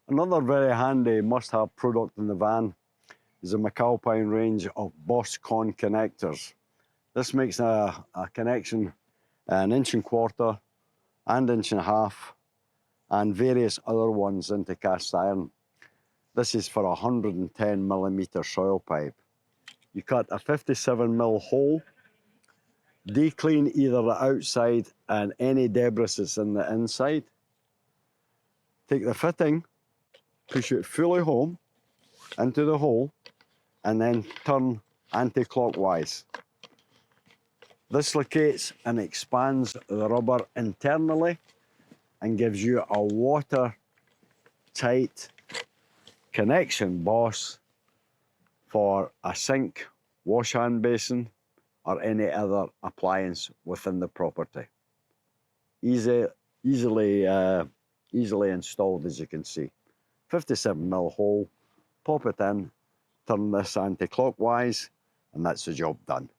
Another very handy must-have product in the van is a McAlpine range of Boss Con connectors. This makes a connection 1.25 and 1.5 and various other ones into cast iron. This is for a 110mm soil pipe. You cut a 57mm hole, declean either the outside and any debris that's in the inside. Take the fitting, push it fully home into the hole, and then turn anti-clockwise. This locates and expands the rubber internally and gives you a watertight connection boss for a sink, wash hand basin, or any other appliance within the property. Easily installed, as you can see. 57mm hole, pop it in, turn this anti-clockwise, and that's the job done.